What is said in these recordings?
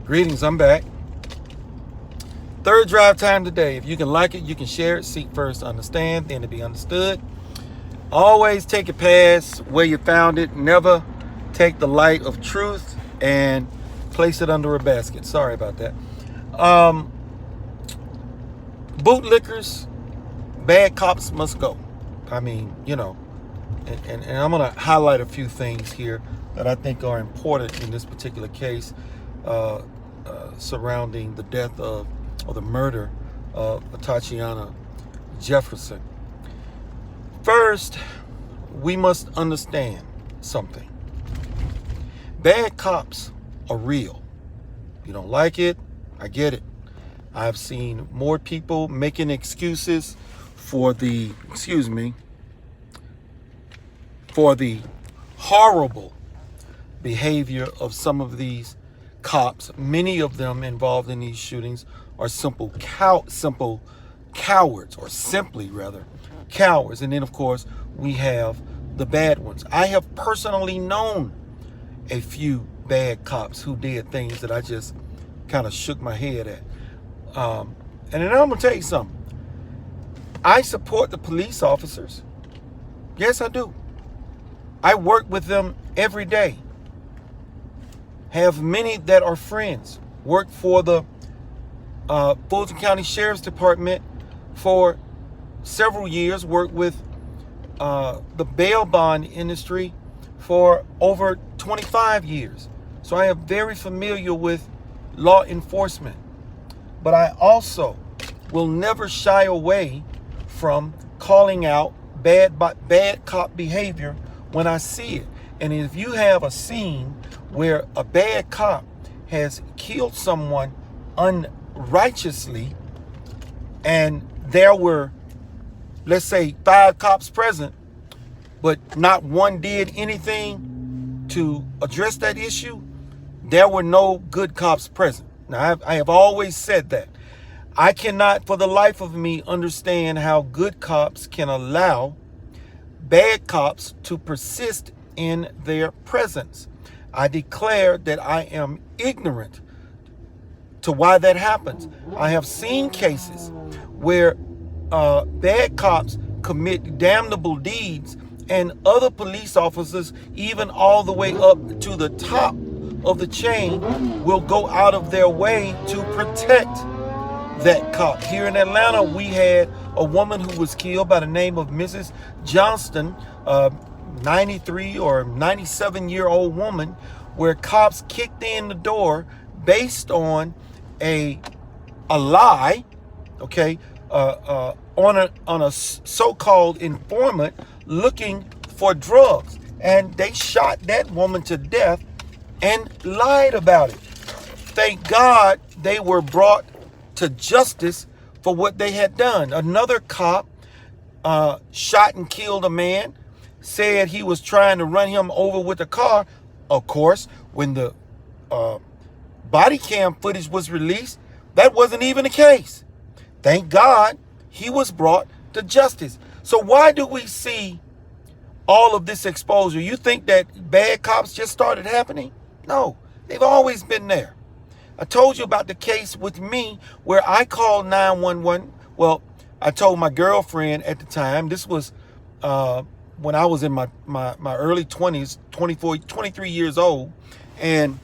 Greetings, I'm back. Third drive time today. If you can like it, you can share it. Seek first to understand, then to be understood. Always take it past where you found it. Never take the light of truth and place it under a basket. Sorry about that. Bootlickers, bad cops must go. I mean, you know, and I'm going to highlight a few things here that I think are important in this particular case surrounding the death of, or the murder of Tatyana Jefferson. First, we must understand something. Bad cops are real. You don't like it, I get it. I've seen more people making excuses for the, for the horrible behavior of some of these cops. Many of them involved in these shootings are simple cowards, or simply rather cowards. And then of course we have the bad ones. I have personally known a few bad cops who did things that I just kind of shook my head at. And then I'm gonna tell you something. I support the police officers. Yes, I do. I work with them every day. Have many that are friends. Work for the Fulton County Sheriff's Department for several years. Worked with the bail bond industry for over 25 years. So I am very familiar with law enforcement. But I also will never shy away from calling out bad cop behavior when I see it. And if you have a scene where a bad cop has killed someone unrighteously, and there were, let's say, 5 cops present, but not one did anything to address that issue, there were no good cops present. Now, I have always said that. I cannot for the life of me understand how good cops can allow bad cops to persist in their presence. I declare that I am ignorant to why that happens. I have seen cases where bad cops commit damnable deeds, and other police officers, even all the way up to the top of the chain, will go out of their way to protect that cop. Here in Atlanta, we had a woman who was killed by the name of Mrs. Johnston, 93 or 97-year-old woman, where cops kicked in the door based on a lie, okay, on a so-called informant looking for drugs, and they shot that woman to death and lied about it. Thank God they were brought to justice for what they had done. Another cop shot and killed a man, said he was trying to run him over with a car. Of course, when the body cam footage was released, that wasn't even the case. Thank God he was brought to justice. So why do we see all of this exposure? You think that bad cops just started happening? No, they've always been there. I told you about the case with me where I called 911. Well, I told my girlfriend at the time, this was when I was in my early 20s, 23 years old, and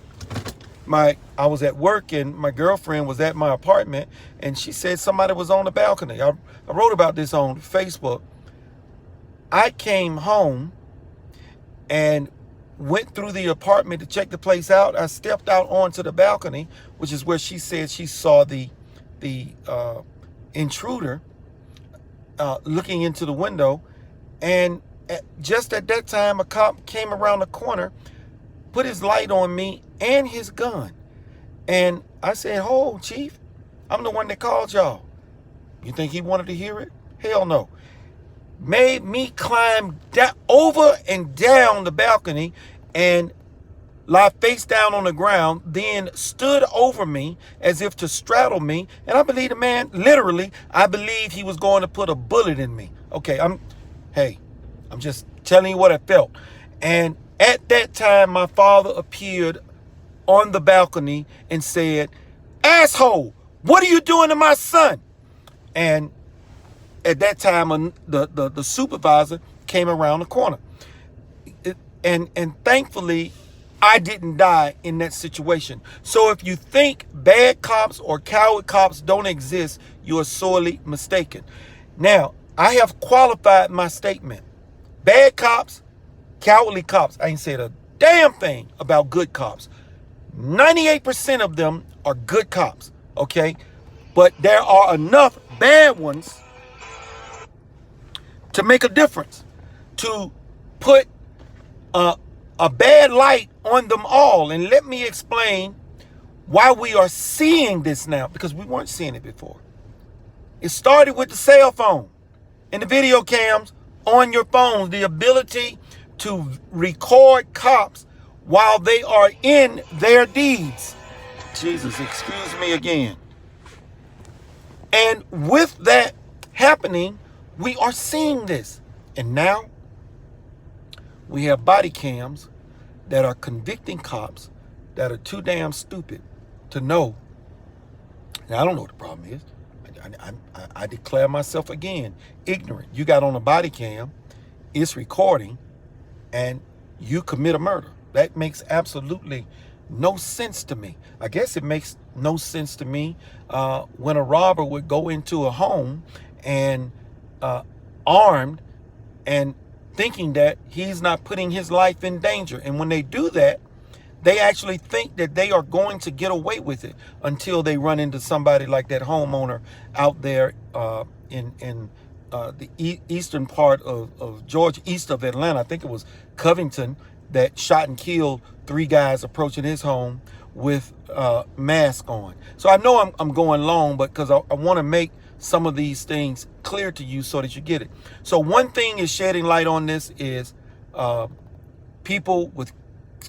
I was at work, and my girlfriend was at my apartment, and she said somebody was on the balcony. I wrote about this on Facebook. I came home and went through the apartment to check the place out. I stepped out onto the balcony, which is where she said she saw the intruder looking into the window. And just at that time, a cop came around the corner, put his light on me and his gun. And I said, "Oh, Chief, I'm the one that called y'all." You think he wanted to hear it? Hell no. Made me climb over and down the balcony and lie face down on the ground, then stood over me as if to straddle me. And I believe the man, literally, I believe he was going to put a bullet in me. Okay, I'm just telling you what I felt. And at that time, my father appeared on the balcony and said, "Asshole, what are you doing to my son?" And at that time, the supervisor came around the corner. And thankfully, I didn't die in that situation. So if you think bad cops or coward cops don't exist, you are sorely mistaken. Now, I have qualified my statement. Bad cops, cowardly cops. I ain't said a damn thing about good cops. 98% of them are good cops, okay? But there are enough bad ones to make a difference, to put a bad light on them all. And let me explain why we are seeing this now, because we weren't seeing it before. It started with the cell phone and the video cams on your phones, the ability to record cops while they are in their deeds. Jesus, excuse me again. And with that happening, we are seeing this. And now we have body cams that are convicting cops that are too damn stupid to know. And I don't know what the problem is. I declare myself again ignorant. You got on a body cam, it's recording, and you commit a murder. That makes absolutely no sense to me. I guess it makes no sense to me when a robber would go into a home and armed and thinking that he's not putting his life in danger. And when they do that, they actually think that they are going to get away with it until they run into somebody like that homeowner out there in the eastern part of Georgia, east of Atlanta. I think it was Covington, that shot and killed 3 guys approaching his home with masks on. So I know I'm going long, but because I want to make some of these things clear to you so that you get it. So one thing is shedding light on this is people with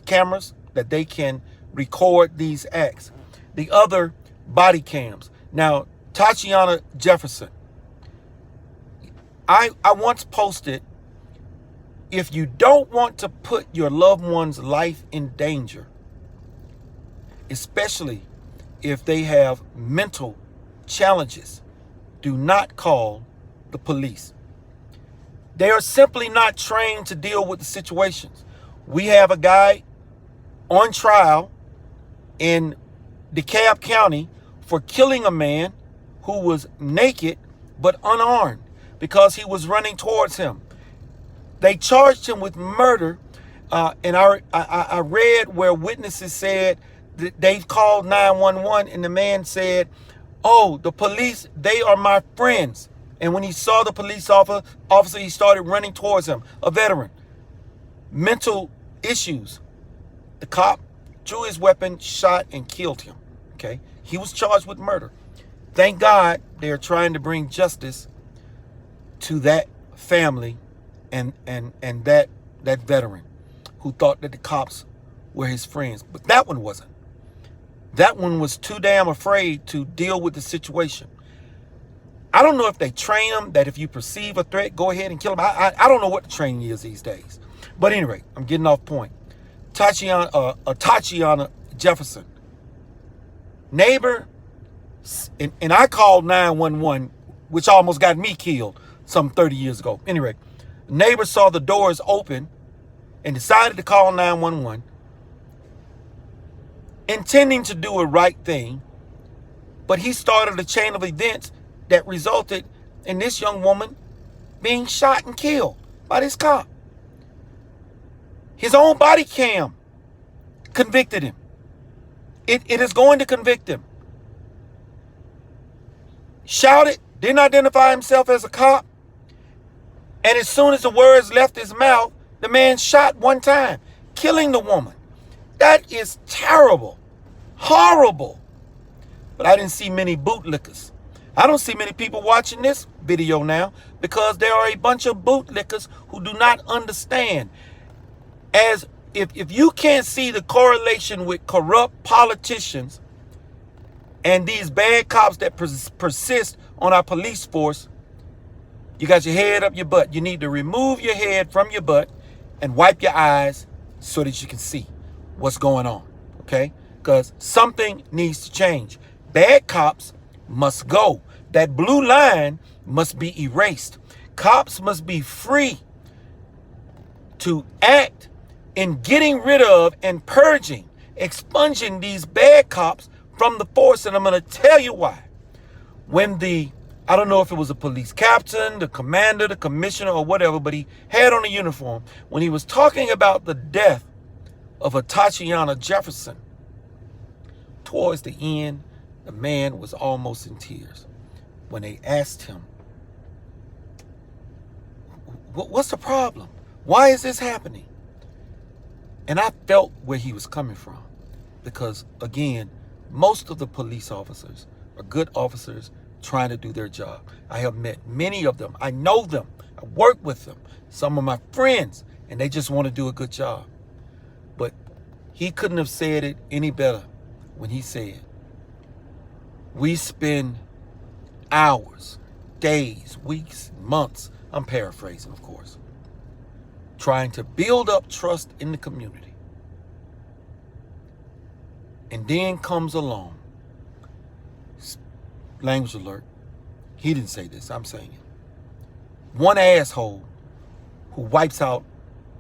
cameras that they can record these acts. The other, body cams. Now, Tatyana Jefferson, I once posted, if you don't want to put your loved one's life in danger, especially if they have mental challenges, do not call the police. They are simply not trained to deal with the situations. We have a guy on trial in DeKalb County for killing a man who was naked but unarmed because he was running towards him. They charged him with murder, and I read where witnesses said that they called 911 and the man said, "Oh, the police, they are my friends." And when he saw the police officer, he started running towards him, a veteran. Mental issues. The cop drew his weapon, shot, and killed him. Okay? He was charged with murder. Thank God they are trying to bring justice to that family and that veteran who thought that the cops were his friends. But that one wasn't. That one was too damn afraid to deal with the situation. I don't know if they train them that if you perceive a threat, go ahead and kill them. I don't know what the training is these days. But anyway, I'm getting off point. Tatyana Jefferson, neighbor, and I called 911, which almost got me killed some 30 years ago. Anyway, neighbor saw the doors open and decided to call 911, intending to do a right thing, but he started a chain of events that resulted in this young woman being shot and killed by this cop. His own body cam convicted him. It is going to convict him. Shouted, didn't identify himself as a cop, and as soon as the words left his mouth, the man shot one time, killing the woman. That is terrible, horrible. But I didn't see many bootlickers. I don't see many people watching this video now because there are a bunch of bootlickers who do not understand. As if you can't see the correlation with corrupt politicians and these bad cops that persist on our police force, you got your head up your butt. You need to remove your head from your butt and wipe your eyes so that you can see what's going on, okay? because something needs to change. Bad cops must go. That blue line must be erased. Cops must be free to act in getting rid of and purging, expunging these bad cops from the force. And I'm going to tell you why. When I don't know if it was a police captain, the commander, the commissioner, or whatever, but he had on a uniform. When he was talking about the death of Tatyana Jefferson, towards the end, the man was almost in tears when they asked him, what's the problem? Why is this happening? And I felt where he was coming from, because again, most of the police officers are good officers trying to do their job. I have met many of them. I know them. I work with them. Some of my friends, and they just want to do a good job. But he couldn't have said it any better when he said, we spend hours, days, weeks, months, I'm paraphrasing, of course, trying to build up trust in the community. And then comes along, language alert, he didn't say this, I'm saying it, one asshole who wipes out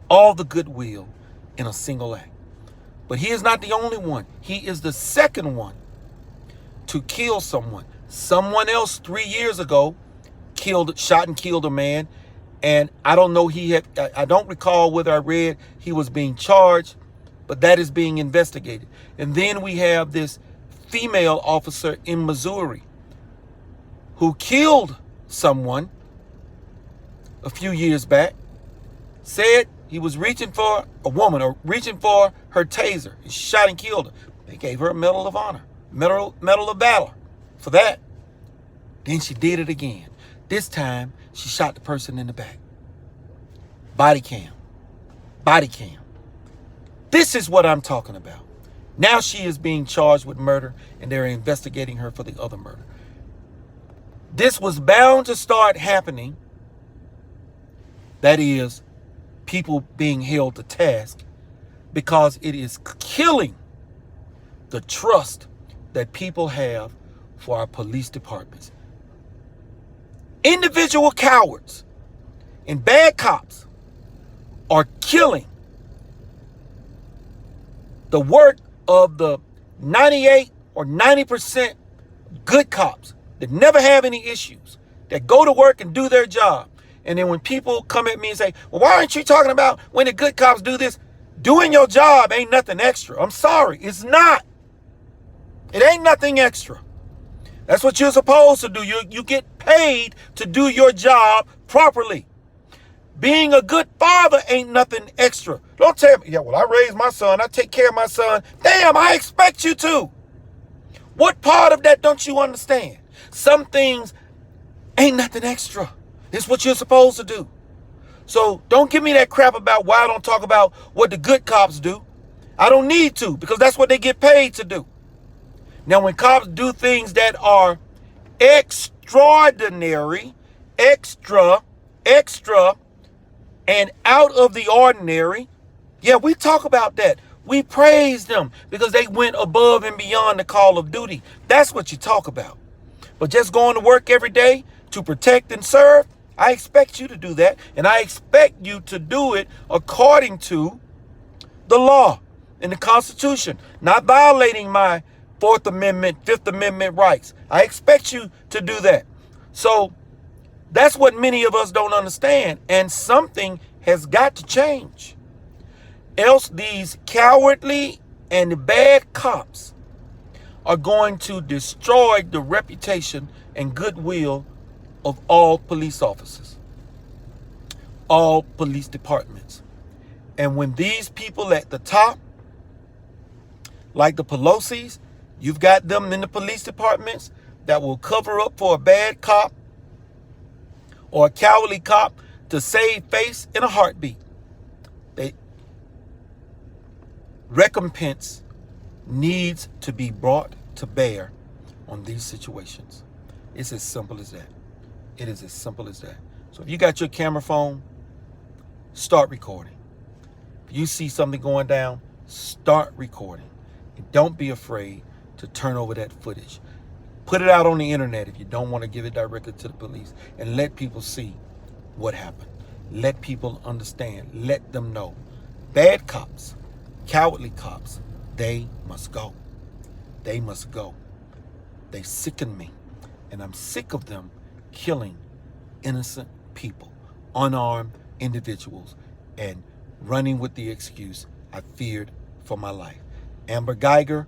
all the goodwill in a single act. But he is not the only one. He is the second one to kill someone. Someone else 3 years ago shot and killed a man. And I don't know, I don't recall whether I read he was being charged, but that is being investigated. And then we have this female officer in Missouri who killed someone a few years back, said he was reaching for a woman or reaching for her taser, and shot and killed her. They gave her a Medal of Honor, Medal of Valor for that. Then she did it again. This time, she shot the person in the back. Body cam. Body cam. This is what I'm talking about. Now she is being charged with murder, and they're investigating her for the other murder. This was bound to start happening. That is, people being held to task, because it is killing the trust that people have for our police departments. Individual cowards and bad cops are killing the work of the 98 or 90% good cops that never have any issues, that go to work and do their job. And then when people come at me and say, well, why aren't you talking about when the good cops do this? Doing your job ain't nothing extra. I'm sorry, it's not. It ain't nothing extra. That's what you're supposed to do. You get paid to do your job properly. Being a good father ain't nothing extra. Don't tell me, yeah, well, I raised my son, I take care of my son. Damn, I expect you to. What part of that don't you understand? Some things ain't nothing extra. It's what you're supposed to do. So don't give me that crap about why I don't talk about what the good cops do. I don't need to, because that's what they get paid to do. Now, when cops do things that are extraordinary, extra, and out of the ordinary, yeah, we talk about that. We praise them because they went above and beyond the call of duty. That's what you talk about. But just going to work every day to protect and serve, I expect you to do that. And I expect you to do it according to the law and the Constitution, not violating my Fourth Amendment, Fifth Amendment rights. I expect you to do that. So that's what many of us don't understand. And something has got to change. Else these cowardly and bad cops are going to destroy the reputation and goodwill of all police officers, all police departments. And when these people at the top, like the Pelosi's, you've got them in the police departments that will cover up for a bad cop or a cowardly cop to save face in a heartbeat. Recompense needs to be brought to bear on these situations. It's as simple as that. It is as simple as that. So if you got your camera phone, start recording. If you see something going down, start recording. And don't be afraid to turn over that footage. Put it out on the internet if you don't want to give it directly to the police, and let people see what happened. Let people understand. Let them know. Bad cops, cowardly cops, they must go. They must go. They sicken me, and I'm sick of them killing innocent people, unarmed individuals, and running with the excuse, I feared for my life. Amber Geiger,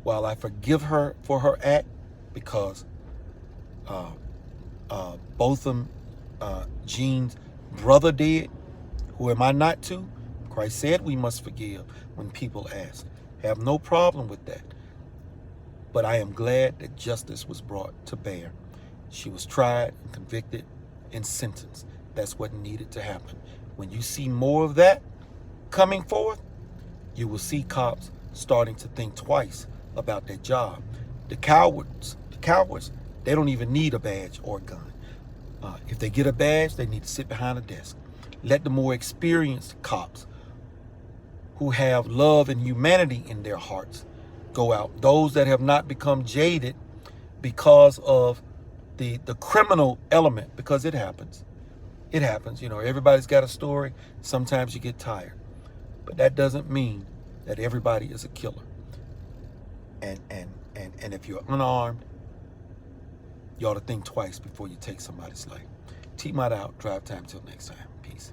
while I forgive her for her act, because both of them, Jean's brother did, who am I not to? Christ said we must forgive when people ask. Have no problem with that. But I am glad that justice was brought to bear. She was tried and convicted and sentenced. That's what needed to happen. When you see more of that coming forth, you will see cops starting to think twice about their job. The cowards, they don't even need a badge or a gun. If they get a badge, they need to sit behind a desk. Let the more experienced cops who have love and humanity in their hearts go out. Those that have not become jaded because of the criminal element, because it happens. It happens. Everybody's got a story. Sometimes you get tired. But that doesn't mean that everybody is a killer. And if you're unarmed, you ought to think twice before you take somebody's life. TMOTOFGA out. Drive time till next time. Peace.